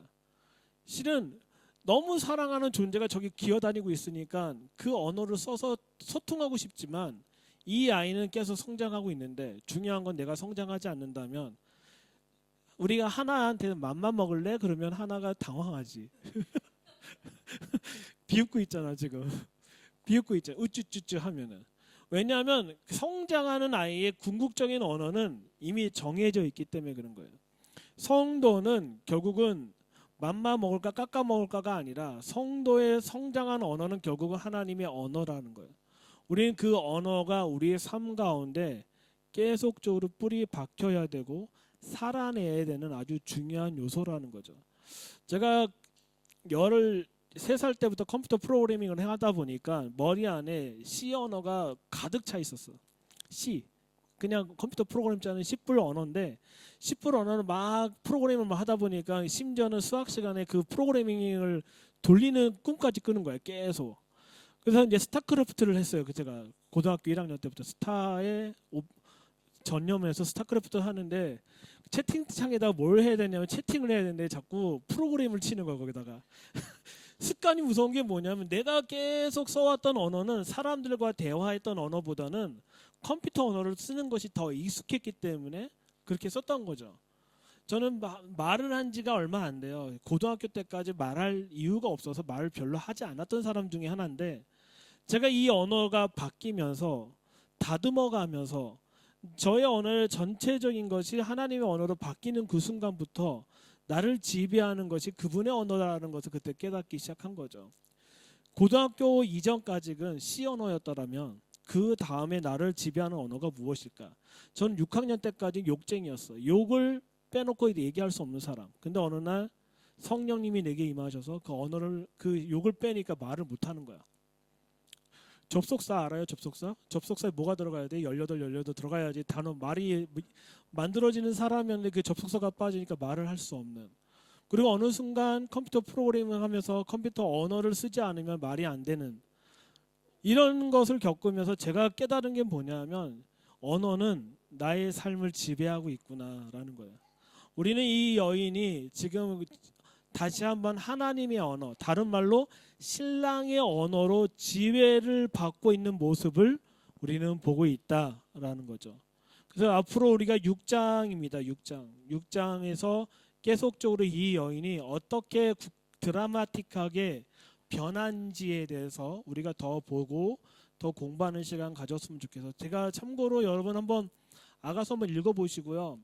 실은 너무 사랑하는 존재가 저기 기어다니고 있으니까 그 언어를 써서 소통하고 싶지만 이 아이는 계속 성장하고 있는데, 중요한 건 내가 성장하지 않는다면, 우리가 하나한테는 맘만 먹을래? 그러면 하나가 당황하지. 비웃고 있잖아 지금. 비웃고 있잖아. 우쭈쭈쭈 하면은. 왜냐하면 성장하는 아이의 궁극적인 언어는 이미 정해져 있기 때문에 그런 거예요. 성도는 결국은 맘만 먹을까 깎아 먹을까가 아니라 성도의 성장한 언어는 결국은 하나님의 언어라는 거예요. 우리는 그 언어가 우리의 삶 가운데 계속적으로 뿌리 박혀야 되고 살아내야 되는 아주 중요한 요소라는 거죠. 제가 13살 때부터 컴퓨터 프로그래밍을 하다 보니까 머리 안에 C 언어가 가득 차 있었어. C. 그냥 컴퓨터 프로그램 짜는 C++ 언어인데, C++ 언어는 막 프로그래밍을 막 하다 보니까 심지어는 수학 시간에 그 프로그래밍을 돌리는 꿈까지 꾸는 거예요. 계속. 그래서 이제 스타크래프트를 했어요. 제가 고등학교 1학년 때부터 스타에 전념해서 스타크래프트 하는데, 채팅창에다가 뭘 해야 되냐면 채팅을 해야 되는데 자꾸 프로그램을 치는 거야 거기다가. 습관이 무서운 게 뭐냐면 내가 계속 써왔던 언어는 사람들과 대화했던 언어보다는 컴퓨터 언어를 쓰는 것이 더 익숙했기 때문에 그렇게 썼던 거죠. 저는 말을 한 지가 얼마 안 돼요. 고등학교 때까지 말할 이유가 없어서 말을 별로 하지 않았던 사람 중에 하나인데, 제가 이 언어가 바뀌면서 다듬어가면서 저의 언어의 전체적인 것이 하나님의 언어로 바뀌는 그 순간부터 나를 지배하는 것이 그분의 언어라는 것을 그때 깨닫기 시작한 거죠. 고등학교 이전까지는 C 언어였더라면 그 다음에 나를 지배하는 언어가 무엇일까? 저는 6학년 때까지 욕쟁이였어요. 욕을 빼놓고 얘기할 수 없는 사람. 근데 어느 날 성령님이 내게 임하셔서 그 욕을 빼니까 말을 못하는 거야. 접속사 알아요? 접속사에 뭐가 들어가야 돼? 18 들어가야지 말이 만들어지는 사람이었는데 그 접속사가 빠지니까 말을 할 수 없는. 그리고 어느 순간 컴퓨터 프로그래밍을 하면서 컴퓨터 언어를 쓰지 않으면 말이 안 되는, 이런 것을 겪으면서 제가 깨달은 게 뭐냐면 언어는 나의 삶을 지배하고 있구나라는 거예요. 우리는 이 여인이 지금 다시 한번 하나님의 언어, 다른 말로 신랑의 언어로 지배를 받고 있는 모습을 우리는 보고 있다라는 거죠. 그래서 앞으로 우리가 6장입니다. 6장에서 계속적으로 이 여인이 어떻게 드라마틱하게 변한지에 대해서 우리가 더 보고 더 공부하는 시간 가졌으면 좋겠어요. 제가 참고로 여러분 한번 아가서 한번 읽어보시고요.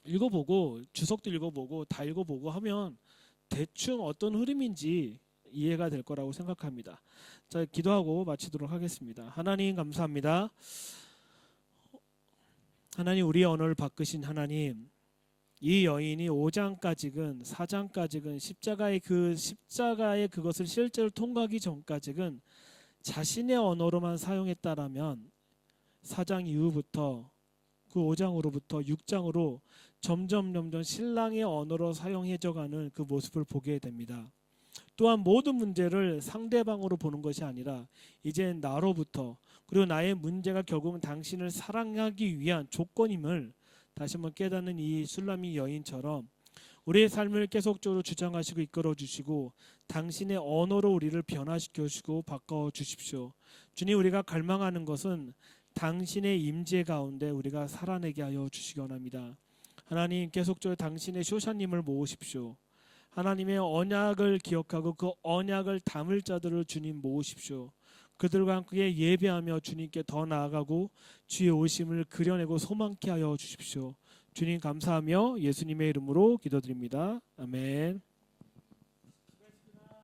읽어보고 주석도 읽어보고 다 읽어보고 하면 대충 어떤 흐름인지 이해가 될 거라고 생각합니다. 자, 기도하고 마치도록 하겠습니다. 하나님 감사합니다. 하나님, 우리의 언어를 바꾸신 하나님, 이 여인이 5장까지는 4장까지는 십자가의 그것을 실제로 통과하기 전까지는 자신의 언어로만 사용했다라면 4장 이후부터 그 5장으로부터 6장으로 점점 신랑의 언어로 사용해져가는 그 모습을 보게 됩니다. 또한 모든 문제를 상대방으로 보는 것이 아니라 이제 나로부터, 그리고 나의 문제가 결국은 당신을 사랑하기 위한 조건임을 다시 한번 깨닫는 이 술라미 여인처럼 우리의 삶을 계속적으로 주장하시고 이끌어 주시고 당신의 언어로 우리를 변화시켜 주시고 바꿔 주십시오. 주님, 우리가 갈망하는 것은 당신의 임재 가운데 우리가 살아내게 하여 주시기 원합니다. 하나님, 계속적으로 당신의 쇼샤님을 모으십시오. 하나님의 언약을 기억하고 그 언약을 담을 자들을 주님 모으십시오. 그들과 함께 예배하며 주님께 더 나아가고 주의 오심을 그려내고 소망케 하여 주십시오. 주님 감사하며 예수님의 이름으로 기도드립니다. 아멘.